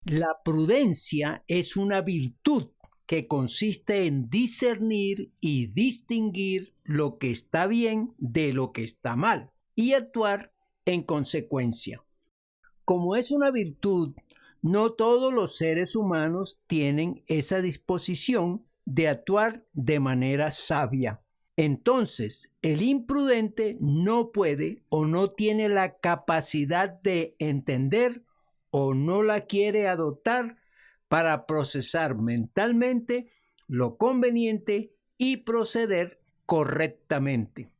La prudencia es una virtud que consiste en discernir y distinguir lo que está bien de lo que está mal y actuar en consecuencia. Como es una virtud, no todos los seres humanos tienen esa disposición de actuar de manera sabia. Entonces, el imprudente no puede o no tiene la capacidad de entender o no la quiere adoptar para procesar mentalmente lo conveniente y proceder correctamente.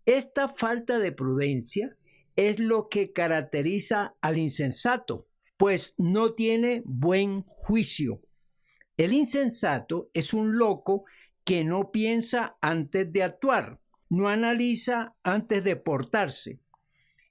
Esta falta de prudencia es lo que caracteriza al insensato, pues no tiene buen juicio. El insensato es un loco que no piensa antes de actuar, no analiza antes de portarse.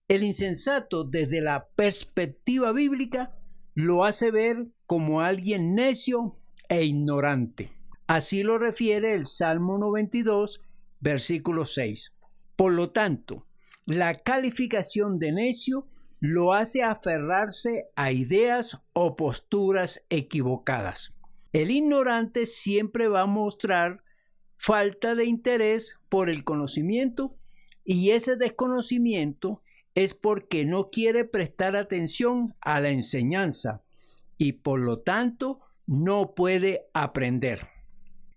El insensato, desde la perspectiva bíblica, lo hace ver como alguien necio e ignorante. Así lo refiere el Salmo 92, versículo 6. Por lo tanto, la calificación de necio lo hace aferrarse a ideas o posturas equivocadas. El ignorante siempre va a mostrar falta de interés por el conocimiento, y ese desconocimiento es porque no quiere prestar atención a la enseñanza y por lo tanto no puede aprender.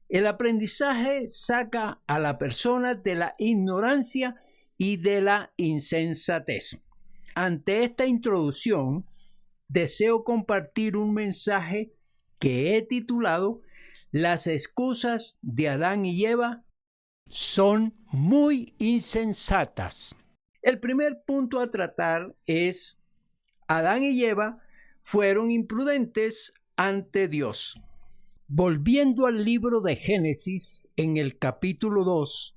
El aprendizaje saca a la persona de la ignorancia y de la insensatez. Ante esta introducción, deseo compartir un mensaje que he titulado Las excusas de Adán y Eva son muy insensatas. El primer punto a tratar es: Adán y Eva fueron imprudentes ante Dios. Volviendo al libro de Génesis, en el capítulo 2,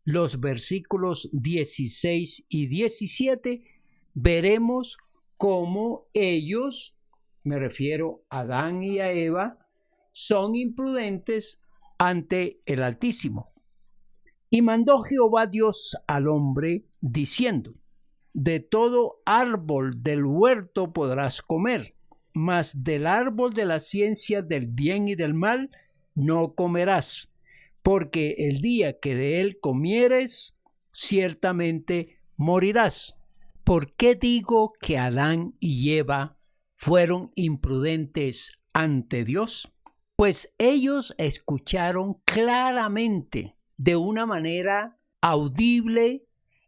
los versículos 16 y 17, veremos cómo ellos, me refiero a Adán y a Eva, son imprudentes ante el Altísimo. Y mandó Jehová Dios al hombre, diciendo: de todo árbol del huerto podrás comer, mas del árbol de la ciencia del bien y del mal no comerás, porque el día que de él comieres, ciertamente morirás. ¿Por qué digo que Adán y Eva fueron imprudentes ante Dios? Pues ellos escucharon claramente, de una manera audible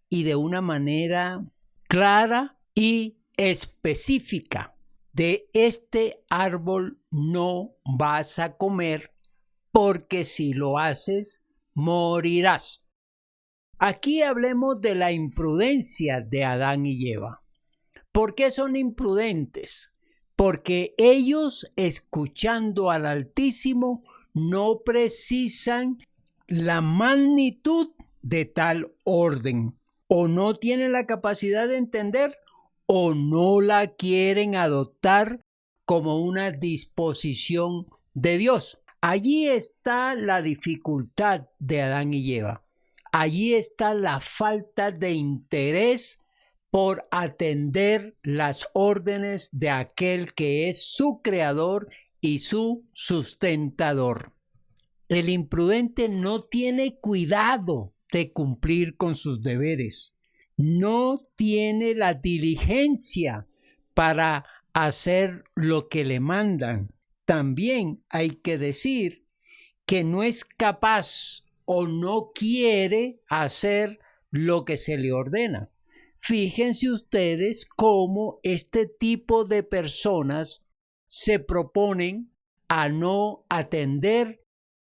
y de una manera clara y específica: de este árbol no vas a comer, porque si lo haces, morirás. Aquí hablemos de la imprudencia de Adán y Eva. ¿Por qué son imprudentes? Porque ellos, escuchando al Altísimo, no precisan la magnitud de tal orden, o no tienen la capacidad de entender, o no la quieren adoptar como una disposición de Dios. Allí está la dificultad de Adán y Eva. Allí está la falta de interés por atender las órdenes de aquel que es su creador y su sustentador. El imprudente no tiene cuidado de cumplir con sus deberes, no tiene la diligencia para hacer lo que le mandan. También hay que decir que no es capaz o no quiere hacer lo que se le ordena. Fíjense ustedes cómo este tipo de personas se proponen a no atender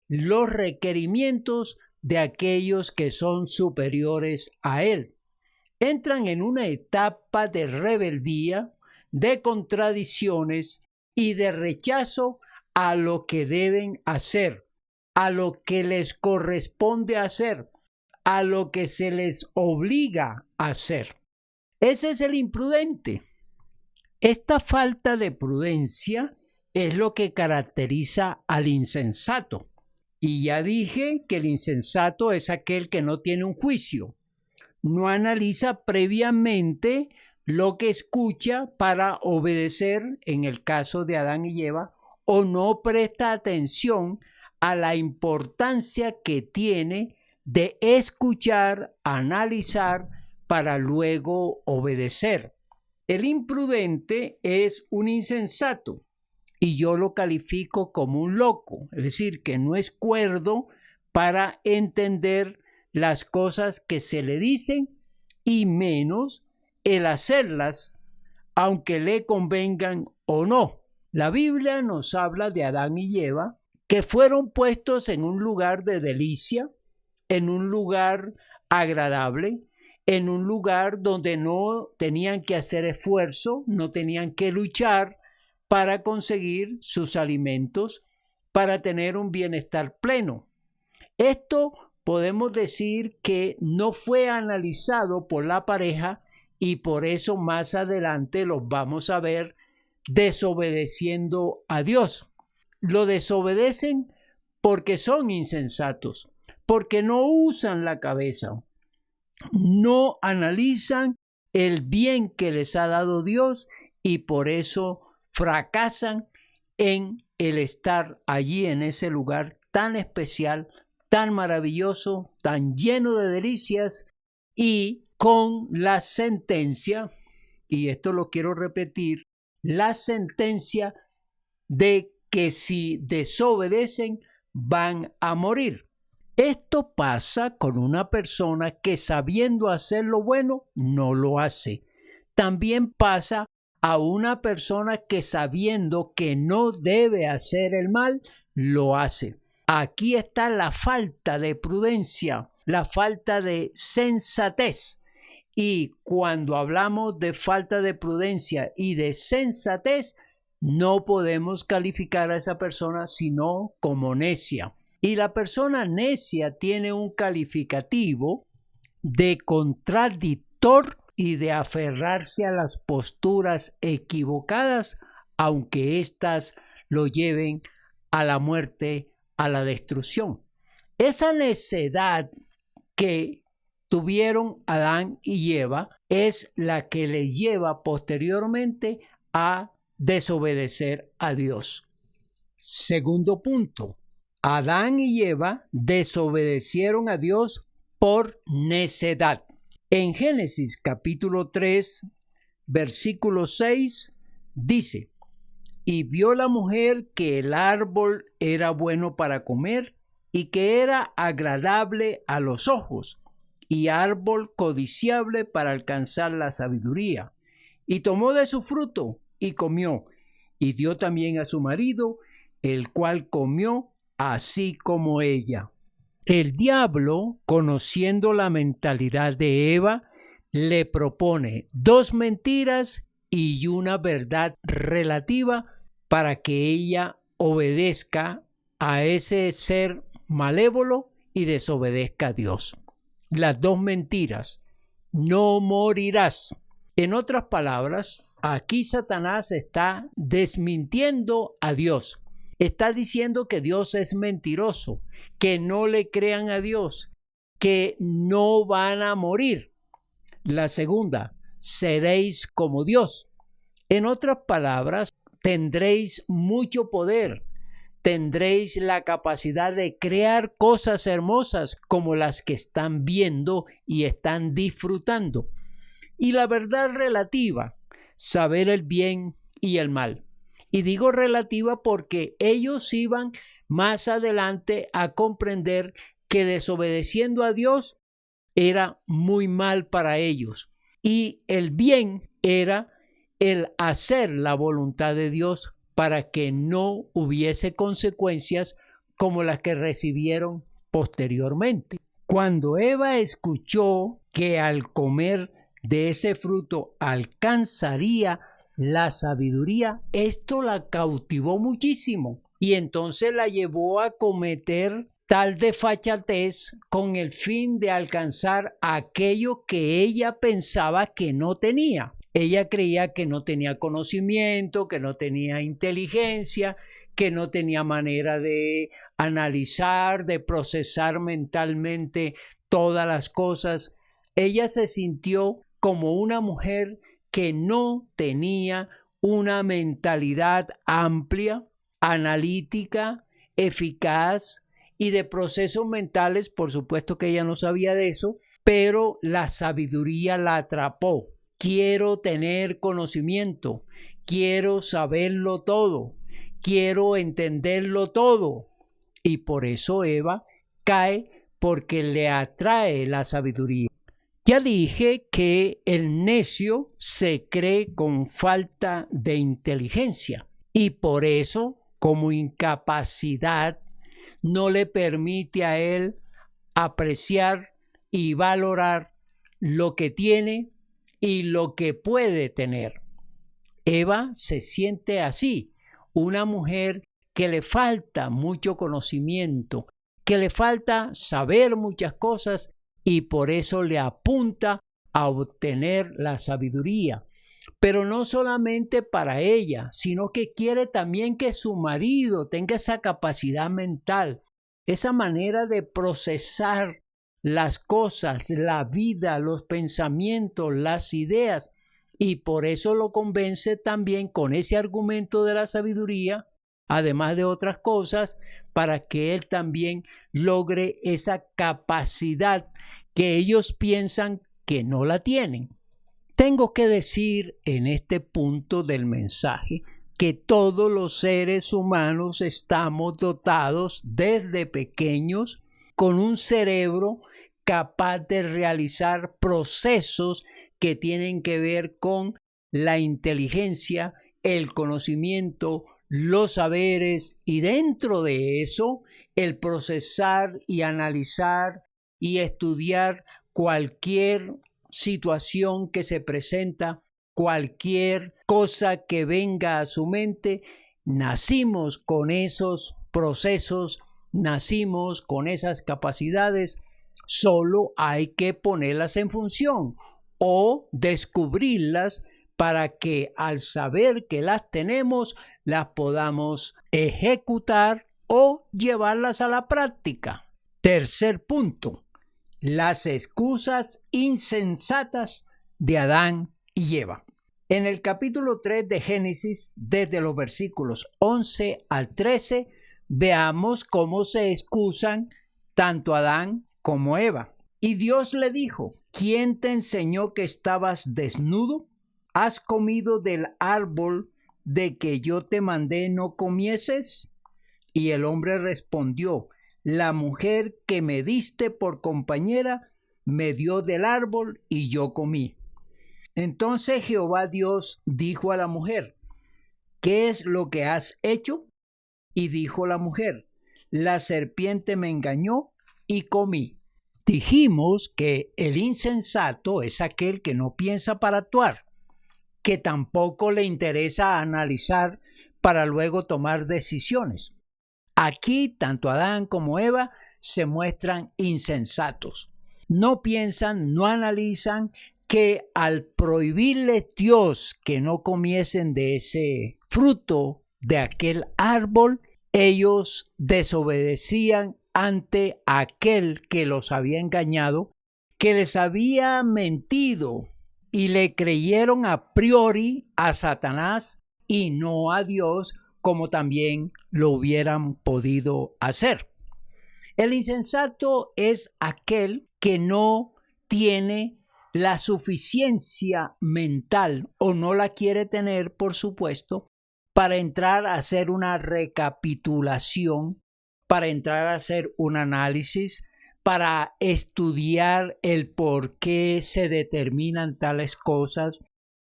los requerimientos de aquellos que son superiores a él. Entran en una etapa de rebeldía, de contradicciones y de rechazo a lo que deben hacer, a lo que les corresponde hacer, a lo que se les obliga a hacer. Ese es el imprudente. Esta falta de prudencia es lo que caracteriza al insensato. Y ya dije que el insensato es aquel que no tiene un juicio, no analiza previamente lo que escucha para obedecer en el caso de Adán y Eva, o no presta atención a la importancia que tiene de escuchar, analizar para luego obedecer. El imprudente es un insensato y yo lo califico como un loco, es decir, que no es cuerdo para entender las cosas que se le dicen y menos el hacerlas, aunque le convengan o no. La Biblia nos habla de Adán y Eva que fueron puestos en un lugar de delicia, en un lugar agradable, en un lugar donde no tenían que hacer esfuerzo, no tenían que luchar para conseguir sus alimentos, para tener un bienestar pleno. Esto podemos decir que no fue analizado por la pareja y por eso más adelante los vamos a ver desobedeciendo a Dios. Lo desobedecen porque son insensatos, porque no usan la cabeza, no analizan el bien que les ha dado Dios y por eso fracasan en el estar allí en ese lugar tan especial, tan maravilloso, tan lleno de delicias y con la sentencia, y esto lo quiero repetir, la sentencia de que si desobedecen van a morir. Esto pasa con una persona que sabiendo hacer lo bueno no lo hace. También pasa a una persona que sabiendo que no debe hacer el mal, lo hace. Aquí está la falta de prudencia, la falta de sensatez. Y cuando hablamos de falta de prudencia y de sensatez, no podemos calificar a esa persona sino como necia. Y la persona necia tiene un calificativo de contradictor y de aferrarse a las posturas equivocadas, aunque éstas lo lleven a la muerte, a la destrucción. Esa necedad que tuvieron Adán y Eva es la que les lleva posteriormente a desobedecer a Dios. Segundo punto, Adán y Eva desobedecieron a Dios por necedad. En Génesis capítulo 3, versículo 6, dice: y vio la mujer que el árbol era bueno para comer y que era agradable a los ojos y árbol codiciable para alcanzar la sabiduría. Y tomó de su fruto y comió, y dio también a su marido, el cual comió así como ella. El diablo, conociendo la mentalidad de Eva, le propone dos mentiras y una verdad relativa para que ella obedezca a ese ser malévolo y desobedezca a Dios. Las dos mentiras: no morirás. En otras palabras, aquí Satanás está desmintiendo a Dios. Está diciendo que Dios es mentiroso, que no le crean a Dios, que no van a morir. La segunda, seréis como Dios. En otras palabras, tendréis mucho poder, tendréis la capacidad de crear cosas hermosas como las que están viendo y están disfrutando. Y la verdad relativa, saber el bien y el mal. Y digo relativa porque ellos iban más adelante a comprender que desobedeciendo a Dios era muy mal para ellos. Y el bien era el hacer la voluntad de Dios para que no hubiese consecuencias como las que recibieron posteriormente. Cuando Eva escuchó que al comer de ese fruto alcanzaría la sabiduría, esto la cautivó muchísimo y entonces la llevó a cometer tal desfachatez con el fin de alcanzar aquello que ella pensaba que no tenía. Ella creía que no tenía conocimiento, que no tenía inteligencia, que no tenía manera de analizar, de procesar mentalmente todas las cosas. Ella se sintió como una mujer que no tenía una mentalidad amplia, analítica, eficaz y de procesos mentales. Por supuesto que ella no sabía de eso, pero la sabiduría la atrapó. Quiero tener conocimiento, quiero saberlo todo, quiero entenderlo todo. Y por eso Eva cae, porque le atrae la sabiduría. Ya dije que el necio se cree con falta de inteligencia y por eso, como incapacidad, no le permite a él apreciar y valorar lo que tiene y lo que puede tener. Eva se siente así, una mujer que le falta mucho conocimiento, que le falta saber muchas cosas y por eso le apunta a obtener la sabiduría. Pero no solamente para ella, sino que quiere también que su marido tenga esa capacidad mental, esa manera de procesar las cosas, la vida, los pensamientos, las ideas. Y por eso lo convence también con ese argumento de la sabiduría, además de otras cosas, para que él también logre esa capacidad que ellos piensan que no la tienen. Tengo que decir en este punto del mensaje que todos los seres humanos estamos dotados desde pequeños con un cerebro capaz de realizar procesos que tienen que ver con la inteligencia, el conocimiento, los saberes y dentro de eso el procesar y analizar y estudiar cualquier situación que se presenta, cualquier cosa que venga a su mente. Nacimos con esos procesos, nacimos con esas capacidades, solo hay que ponerlas en función o descubrirlas para que al saber que las tenemos, las podamos ejecutar o llevarlas a la práctica. Tercer punto, las excusas insensatas de Adán y Eva. En el capítulo 3 de Génesis, desde los versículos 11 al 13, veamos cómo se excusan tanto Adán como Eva. Y Dios le dijo: ¿quién te enseñó que estabas desnudo? ¿Has comido del árbol de que yo te mandé no comieses? Y el hombre respondió: la mujer que me diste por compañera me dio del árbol y yo comí. Entonces Jehová Dios dijo a la mujer: ¿qué es lo que has hecho? Y dijo la mujer: la serpiente me engañó y comí. Dijimos que el insensato es aquel que no piensa para actuar, que tampoco le interesa analizar para luego tomar decisiones. Aquí tanto Adán como Eva se muestran insensatos. No piensan, no analizan que al prohibirle Dios que no comiesen de ese fruto de aquel árbol, ellos desobedecían ante aquel que los había engañado, que les había mentido, y le creyeron a priori a Satanás y no a Dios, como también lo hubieran podido hacer. El insensato es aquel que no tiene la suficiencia mental o no la quiere tener, por supuesto, para entrar a hacer una recapitulación, para entrar a hacer un análisis, para estudiar el por qué se determinan tales cosas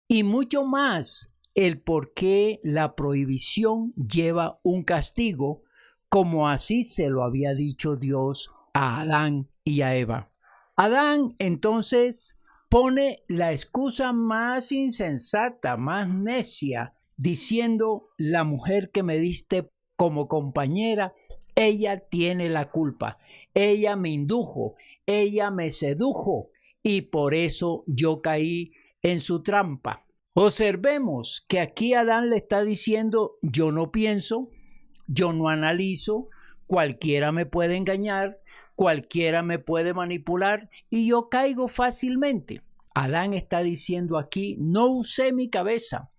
y mucho más el por qué la prohibición lleva un castigo, como así se lo había dicho Dios a Adán y a Eva. Adán entonces pone la excusa más insensata, más necia, diciendo: la mujer que me diste como compañera, ella tiene la culpa, ella me indujo, ella me sedujo y por eso yo caí en su trampa. Observemos que aquí Adán le está diciendo: yo no pienso, yo no analizo, cualquiera me puede engañar, cualquiera me puede manipular y yo caigo fácilmente. Adán está diciendo aquí, no usé mi cabeza,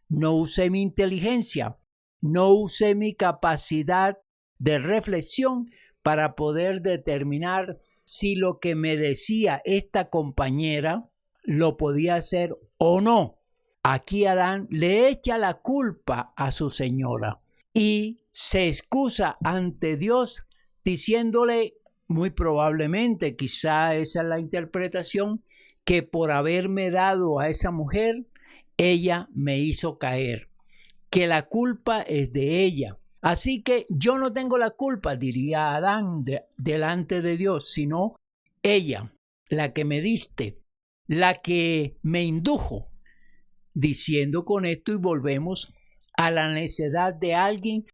no usé mi inteligencia, no usé mi capacidad de reflexión para poder determinar si lo que me decía esta compañera lo podía hacer o no. Aquí Adán le echa la culpa a su señora y se excusa ante Dios diciéndole, muy probablemente, quizá esa es la interpretación, que por haberme dado a esa mujer, ella me hizo caer, que la culpa es de ella. Así que yo no tengo la culpa, diría Adán delante de Dios, sino ella, la que me diste, la que me indujo. Diciendo con esto, y volvemos a la necedad de alguien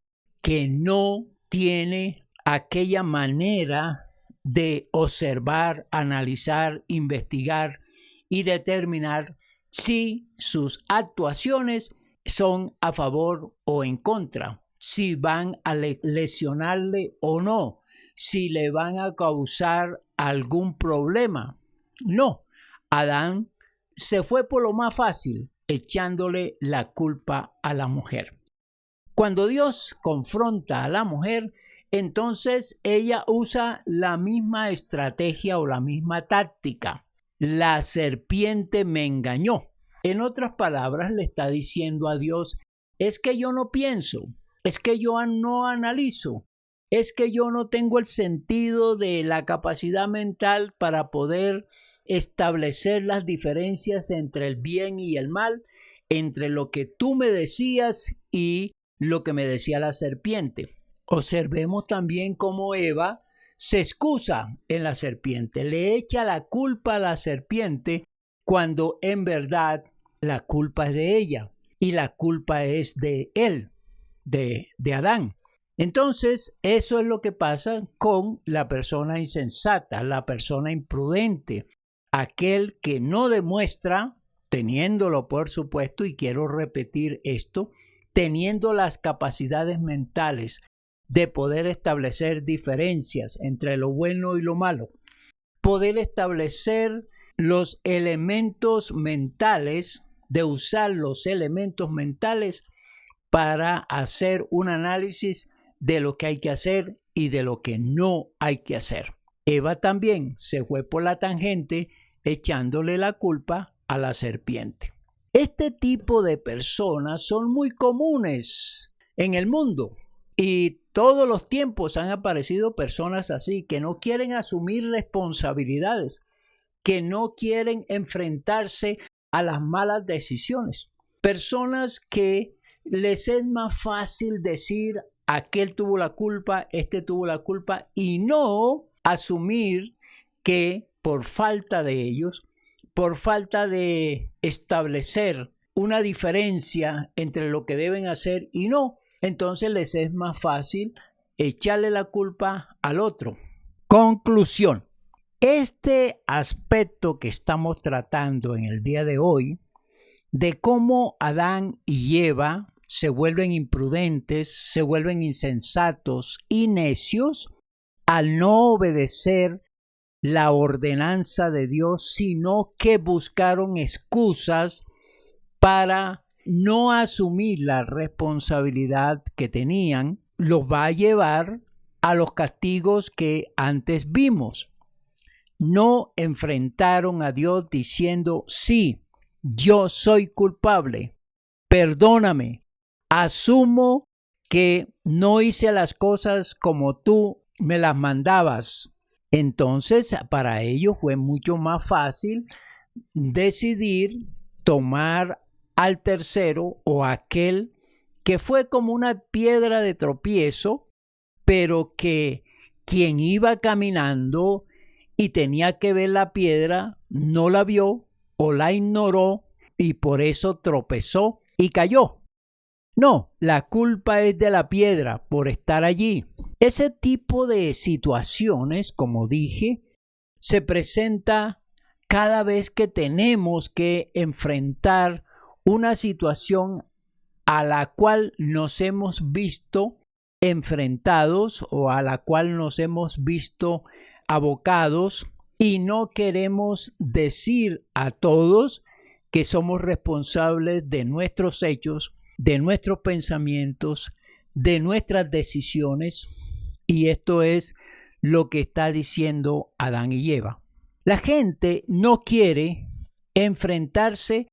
que no tiene aquella manera de observar, analizar, investigar y determinar si sus actuaciones son a favor o en contra, si van a lesionarle o no, si le van a causar algún problema. No, Adán se fue por lo más fácil, echándole la culpa a la mujer. Cuando Dios confronta a la mujer, entonces ella usa la misma estrategia o la misma táctica. La serpiente me engañó. En otras palabras, le está diciendo a Dios, es que yo no pienso, es que yo no analizo, es que yo no tengo el sentido de la capacidad mental para poder establecer las diferencias entre el bien y el mal, entre lo que tú me decías y lo que me decía la serpiente. Observemos también cómo Eva se excusa en la serpiente, le echa la culpa a la serpiente cuando en verdad la culpa es de ella y la culpa es de él, de Adán. Entonces, eso es lo que pasa con la persona insensata, la persona imprudente, aquel que no demuestra, teniéndolo por supuesto, y quiero repetir esto, teniendo las capacidades mentales de poder establecer diferencias entre lo bueno y lo malo, poder establecer los elementos mentales, de usar los elementos mentales para hacer un análisis de lo que hay que hacer y de lo que no hay que hacer. Eva también se fue por la tangente echándole la culpa a la serpiente. Este tipo de personas son muy comunes en el mundo y todos los tiempos han aparecido personas así que no quieren asumir responsabilidades, que no quieren enfrentarse a las malas decisiones. Personas que les es más fácil decir aquel tuvo la culpa, este tuvo la culpa y no asumir que por falta de ellos, por falta de establecer una diferencia entre lo que deben hacer y no, entonces les es más fácil echarle la culpa al otro. Conclusión. Este aspecto que estamos tratando en el día de hoy, de cómo Adán y Eva se vuelven imprudentes, se vuelven insensatos y necios al no obedecer la ordenanza de Dios, sino que buscaron excusas para no asumir la responsabilidad que tenían, los va a llevar a los castigos que antes vimos. No enfrentaron a Dios diciendo, sí, yo soy culpable, perdóname, asumo que no hice las cosas como tú me las mandabas. Entonces, para ellos fue mucho más fácil decidir tomar al tercero o aquel que fue como una piedra de tropiezo, pero que quien iba caminando y tenía que ver la piedra no la vio o la ignoró y por eso tropezó y cayó. No, la culpa es de la piedra por estar allí. Ese tipo de situaciones, como dije, se presenta cada vez que tenemos que enfrentar una situación a la cual nos hemos visto enfrentados o a la cual nos hemos visto abocados y no queremos decir a todos que somos responsables de nuestros hechos, de nuestros pensamientos, de nuestras decisiones, y esto es lo que está diciendo Adán y Eva. La gente no quiere enfrentarse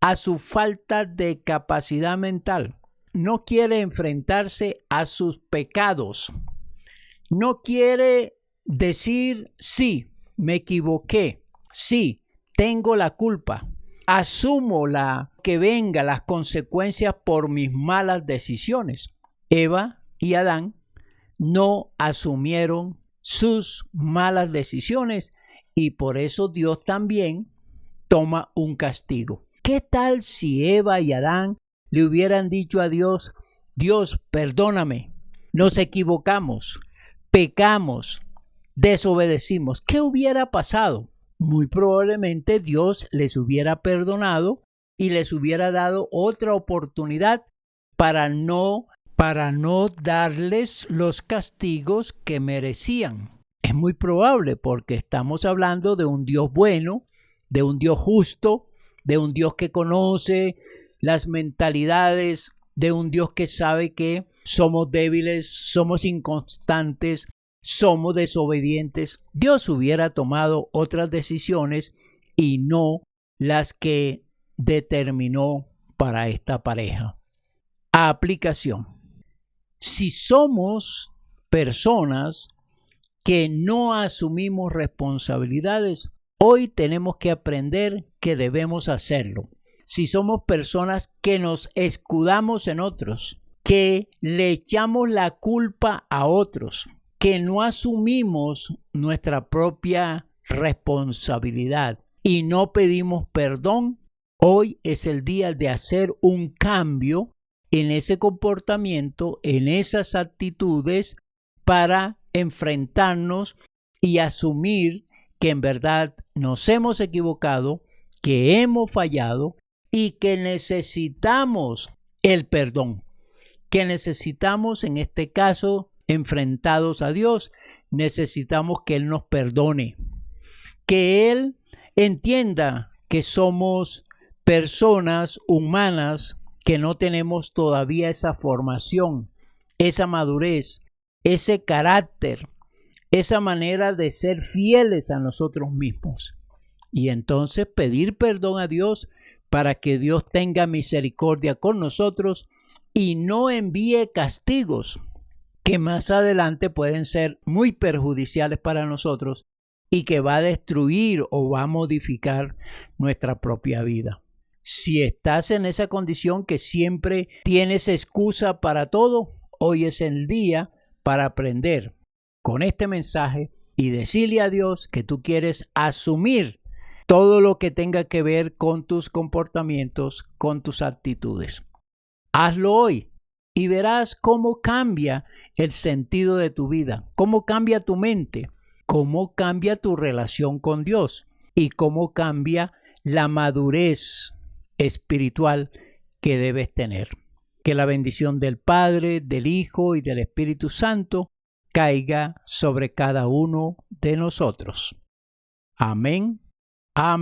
a su falta de capacidad mental, no quiere enfrentarse a sus pecados, no quiere decir sí, me equivoqué, sí, tengo la culpa, asumo que vengan las consecuencias por mis malas decisiones. Eva y Adán no asumieron sus malas decisiones y por eso Dios también toma un castigo. ¿Qué tal si Eva y Adán le hubieran dicho a Dios, Dios, perdóname, nos equivocamos, pecamos, desobedecimos? ¿Qué hubiera pasado? Muy probablemente Dios les hubiera perdonado y les hubiera dado otra oportunidad para no darles los castigos que merecían. Es muy probable porque estamos hablando de un Dios bueno, de un Dios justo, de un Dios que conoce las mentalidades, de un Dios que sabe que somos débiles, somos inconstantes, somos desobedientes. Dios hubiera tomado otras decisiones y no las que determinó para esta pareja. Aplicación. Si somos personas que no asumimos responsabilidades, hoy tenemos que aprender que debemos hacerlo. Si somos personas que nos escudamos en otros, que le echamos la culpa a otros, que no asumimos nuestra propia responsabilidad y no pedimos perdón, hoy es el día de hacer un cambio en ese comportamiento, en esas actitudes, para enfrentarnos y asumir que en verdad nos hemos equivocado, que hemos fallado y que necesitamos el perdón, que necesitamos, en este caso, enfrentados a Dios, necesitamos que Él nos perdone, que Él entienda que somos personas humanas que no tenemos todavía esa formación, esa madurez, ese carácter, esa manera de ser fieles a nosotros mismos. Y entonces pedir perdón a Dios para que Dios tenga misericordia con nosotros y no envíe castigos que más adelante pueden ser muy perjudiciales para nosotros y que va a destruir o va a modificar nuestra propia vida. Si estás en esa condición que siempre tienes excusa para todo, hoy es el día para aprender con este mensaje y decirle a Dios que tú quieres asumir todo lo que tenga que ver con tus comportamientos, con tus actitudes. Hazlo hoy y verás cómo cambia el sentido de tu vida, cómo cambia tu mente, cómo cambia tu relación con Dios y cómo cambia la madurez espiritual que debes tener. Que la bendición del Padre, del Hijo y del Espíritu Santo caiga sobre cada uno de nosotros. Amén. Amén.